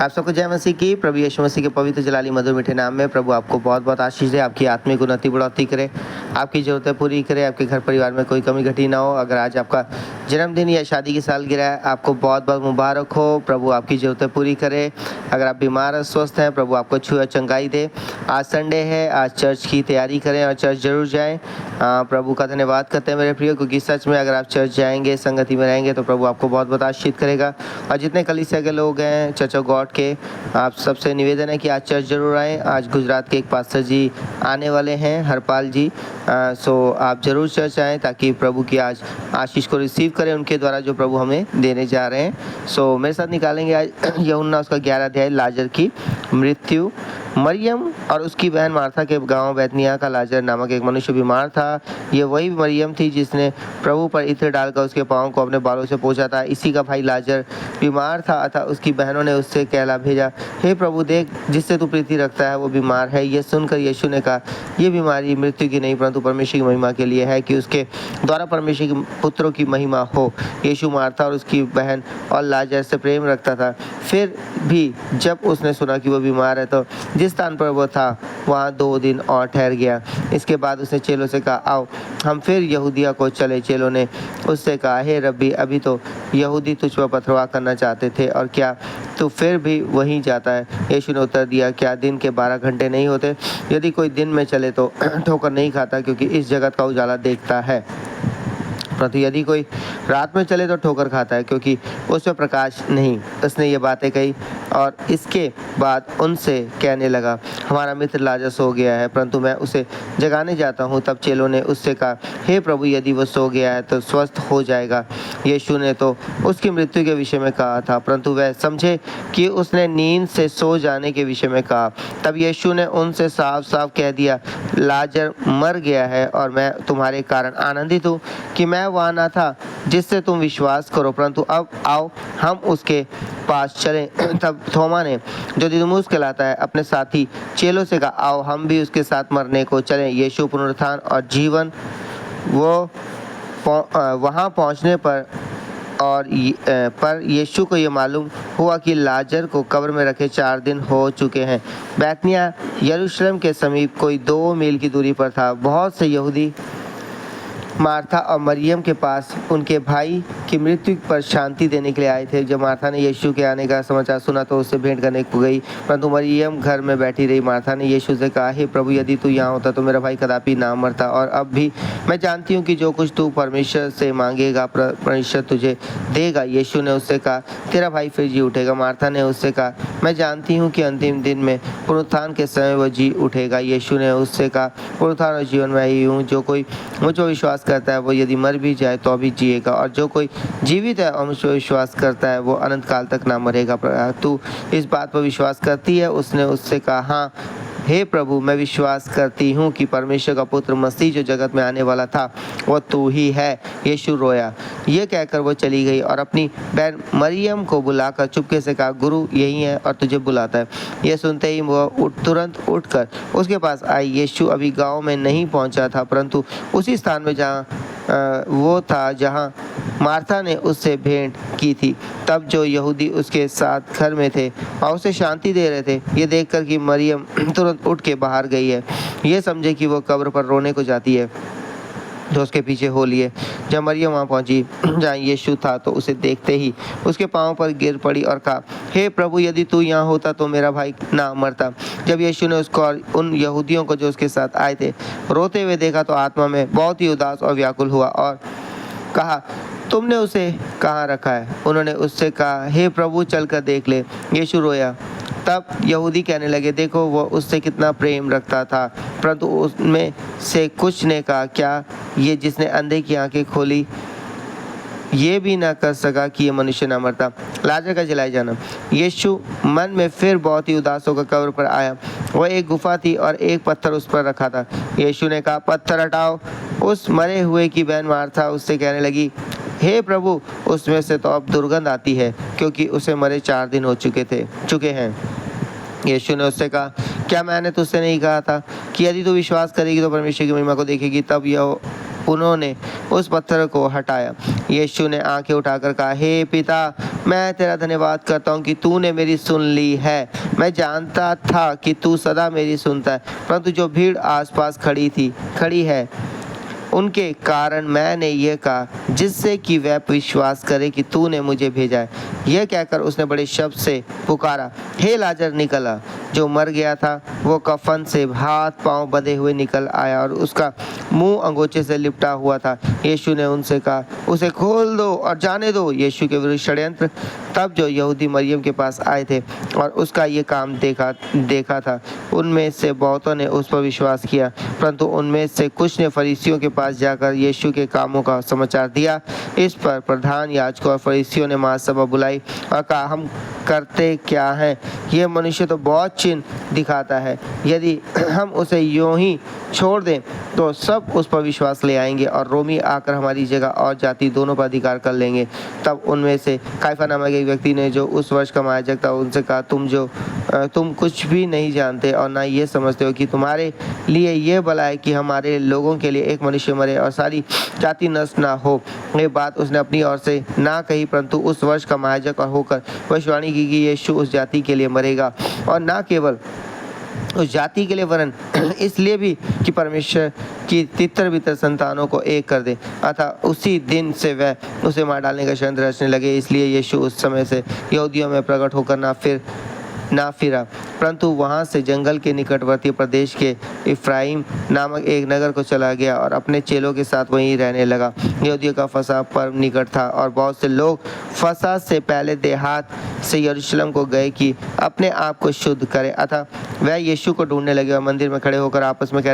आप सबको जय मसीह की। प्रभु यीशु मसीह के पवित्र जलाली मधुर मीठे नाम में प्रभु आपको बहुत बहुत आशीष दे, आपकी आत्मिक उन्नति बढ़ोतरी करे, आपकी ज़रूरतें पूरी करे, आपके घर परिवार में कोई कमी घटी ना हो। अगर आज आपका जन्मदिन या शादी की सालगिरह है, आपको बहुत बहुत मुबारक हो। प्रभु आपकी ज़रूरतें पूरी करे। अगर आप बीमार स्वस्थ हैं, प्रभु आपको छुआ चंगाई दे। आज संडे है, आज चर्च की तैयारी करें और चर्च जरूर जाएँ। प्रभु का धन्यवाद करते हैं मेरे प्रिय, क्योंकि सच में अगर आप चर्च जाएंगे, संगति में रहेंगे, तो प्रभु आपको बहुत बहुत आशीष करेगा। और जितने कलीसिया के लोग हैं, चर्च ऑफ गॉड के, आप सबसे निवेदन है कि आज चर्च जरूर आएँ। आज गुजरात के एक पास्टर जी आने वाले हैं, हरपाल जी। सो आप ज़रूर चर्च आएँ ताकि प्रभु की आज आशीष को रिसीव करें, उनके द्वारा जो प्रभु हमें देने जा रहे हैं। सो मेरे साथ निकालेंगे आज यूहन्ना उसका 11 अध्याय, लाजर की मृत्यु। मरियम और उसकी बहन मार्था के गांव बैतनिय्याह का लाजर नामक एक मनुष्य बीमार था। ये वही मरियम थी जिसने प्रभु पर इत्र डालकर उसके पाँव को अपने बालों से पोंछा था। इसी का भाई लाजर बीमार था, अतः उसकी बहनों ने उससे कहला भेजा, हे प्रभु, देख, जिससे तू प्रीति रखता है वो बीमार है। ये सुनकर यीशु ने कहा, ये बीमारी मृत्यु की नहीं परंतु परमेश्वर की महिमा के लिए है, कि उसके द्वारा परमेश्वर के पुत्रों की महिमा हो। यीशु मार्था और उसकी बहन और लाजर से प्रेम रखता था। फिर भी जब उसने सुना कि वो बीमार है, तो जिस स्थान पर वो था वहाँ 2 दिन और ठहर गया। इसके बाद उसने चेलों से कहा, आओ हम फिर यहूदिया को चले। चेलों ने उससे कहा, हे रब्बी, अभी तो यहूदी तुझ पर पथरवाह करना चाहते थे, और क्या तू फिर भी वहीं जाता है? यीशु ने उत्तर दिया, क्या दिन के 12 घंटे नहीं होते? यदि कोई दिन में चले तो ठोकर नहीं खाता, क्योंकि इस जगत का उजाला देखता है, परंतु यदि कोई रात में चले तो ठोकर खाता है, क्योंकि उसमें प्रकाश नहीं। उसने ये बातें कही और इसके बाद उनसे कहने लगा, हमारा मित्र लाजर सो गया है, परंतु मैं उसे जगाने जाता हूँ। तब चेलों ने उससे कहा, हे प्रभु, यदि वो सो गया है तो स्वस्थ हो जाएगा। यीशु ने तो उसकी मृत्यु के विषय में कहा था, परंतु वह समझे कि उसने नींद से सो जाने के विषय में कहा। तब यीशु ने उनसे साफ साफ कह दिया, लाजर मर गया है, और मैं तुम्हारे कारण आनंदित हूँ कि मैं वहाँ न था, जिससे तुम विश्वास करो, परंतु अब आओ हम उसके पास चलें। तब थोमा ने, जो दिदुमुस कहलाता है, अपने साथी चेलों से कहा, आओ हम भी उसके साथ मरने को चलें। यीशु पुनरुत्थान और जीवन, वो वहाँ पहुँचने पर यीशु को ये मालूम हुआ कि लाजर को कब्र में रखे 4 दिन हो चुके हैं। बैतनिय्याह यरूशलेम के समीप कोई 2 मील की दूरी पर था। बहुत से यहूदी मार्था और मरियम के पास उनके भाई की मृत्यु पर शांति देने के लिए आए थे। जब मार्था ने यीशु के आने का समाचार सुना तो उससे भेंट करने को गई, परंतु मरियम घर में बैठी रही। मार्था ने यीशु से कहा, हे प्रभु, यदि तू यहाँ होता तो मेरा भाई कदापि ना मरता। और अब भी मैं जानती हूँ कि जो कुछ तू परमेश्वर से मांगेगा परमेश्वर तुझे देगा। यीशु ने उससे कहा, तेरा भाई फिर जी उठेगा। मार्था ने उससे कहा, मैं जानती हूँ कि अंतिम दिन में पुनरुत्थान के समय वह जी उठेगा। यीशु ने उससे कहा, पुनरुत्थान और जीवन मैं ही हूँ। जो कोई मुझ पर विश्वास करता है वो यदि मर भी जाए तो भी जिएगा, और जो कोई जीवित है और मुझ पर विश्वास करता है वो अनंत काल तक ना मरेगा। तू इस बात पर विश्वास करती है? उसने उससे कहा, हाँ हे प्रभु, मैं विश्वास करती हूँ कि परमेश्वर का पुत्र मसीह जो जगत में आने वाला था वो तू ही है। यीशु रोया। ये कहकर वो चली गई और अपनी बहन मरियम को बुलाकर चुपके से कहा, गुरु यही है और तुझे बुलाता है। ये सुनते ही वो तुरंत उठकर उसके पास आई। यीशु अभी गांव में नहीं पहुंचा था, परंतु उसी स्थान में जहाँ वो था जहाँ मार्था ने उससे भेंट की थी। तब जो यहूदी उसके साथ घर में थे और उसे शांति दे रहे थे, ये देखकर कि मरियम तुरंत उठ के बाहर गई है, ये समझे कि वो कब्र पर रोने को जाती है, तो उसके पीछे हो लिए। जब मरियम वहाँ पहुँची जहाँ यीशु था, तो उसे देखते ही उसके पाँव पर गिर पड़ी और कहा, हे प्रभु, यदि तू यहाँ होता तो मेरा भाई ना मरता। जब यीशु ने उसको और उन यहूदियों को जो उसके साथ आए थे रोते हुए देखा तो आत्मा में बहुत ही उदास और व्याकुल हुआ और कहा, तुमने उसे कहाँ रखा है? उन्होंने उससे कहा, हे प्रभु, चल कर देख ले। यीशु रोया। तब यहूदी कहने लगे, देखो वो उससे कितना प्रेम रखता था। परंतु उसमें से कुछ ने कहा, क्या ये जिसने अंधे की आंखें खोली ये भी ना कर सका कि ये मनुष्य ना मरता? लाजर का जलाए जाना। यीशु मन में फिर बहुत ही उदास होकर कब्र पर आया। वह एक गुफा थी और एक पत्थर उस पर रखा था। यीशु ने कहा, पत्थर हटाओ। उस मरे हुए की बहन मार्था उससे कहने लगी, हे प्रभु, उसमें से तो अब दुर्गंध आती है, क्योंकि उसे मरे 4 दिन हो चुके हैं। यीशु ने उससे कहा, क्या मैंने तुझसे नहीं कहा था कि यदि तू विश्वास करेगी तो परमेश्वर की महिमा को देखेगी? तब उन्होंने उस पत्थर को हटाया। यीशु ने आंखें उठाकर कहा, हे पिता, मैं तेरा धन्यवाद करता हूँ कि तूने मेरी सुन ली है। मैं जानता था कि तू सदा मेरी सुनता है, परंतु जो भीड़ आसपास खड़ी है, उनके कारण मैंने ये कहा, जिससे कि वह विश्वास करे कि तूने मुझे भेजा है। यह कहकर उसने बड़े शब्द से पुकारा, हे लाजर निकला। जो मर गया था वो कफन से हाथ पांव बंधे हुए निकल आया और उसका मुंह अंगोछे से लिपटा हुआ था। यीशु ने उनसे कहा, उसे खोल दो और जाने दो। यीशु के विरुद्ध षड्यंत्र। तब जो यहूदी मरियम के पास आए थे और उसका ये काम देखा था, उनमें से बहुतों ने उस पर विश्वास किया, परंतु उनमें से कुछ ने फरीसियों के पास जाकर यीशु के कामों का समाचार दिया। इस पर प्रधान याजकों और फरीसियों ने महासभा बुलाई और कहा, हम करते क्या हैं? यह मनुष्य तो बहुत चिन्ह दिखाता है। यदि हम उसे यूं ही छोड़ दें तो सब उस पर विश्वास ले आएंगे और रोमी आकर हमारी जगह और जाति दोनों पर अधिकार कर लेंगे। तब उनमें से काइफा नामक एक व्यक्ति ने, जो उस वर्ष का महायाजक था, उनसे कहा, तुम कुछ भी नहीं जानते और ना ये समझते हो कि तुम्हारे लिए ये भला है कि हमारे लोगों के लिए एक मनुष्य मरे और सारी जाति नष्ट ना हो। ये बात उसने अपनी ओर से ना कही, परंतु उस वर्ष का महायाजक होकर भविष्यवाणी की कि यीशु उस जाति के लिए मरेगा, और ना केवल उस जाति के लिए वरन इसलिए भी कि परमेश्वर की तितर बितर संतानों को एक कर दे। अतः उसी दिन से वह उसे मार डालने का षड्यंत्र रचने लगे। इसलिए यीशु उस समय से यहूदियों में प्रकट होकर ना फिरा, परंतु वहां से जंगल के निकटवर्ती प्रदेश के इफ्राइम नामक एक नगर को चला गया और अपने चेलों के साथ वहीं रहने लगा। यहूदियों का फसह पर्व निकट था और बहुत से लोग फसह से पहले देहात से यरूशलेम को गए कि अपने आप को शुद्ध करें। अतः वह यीशु को ढूंढने लगे और मंदिर में खड़े होकर आपस में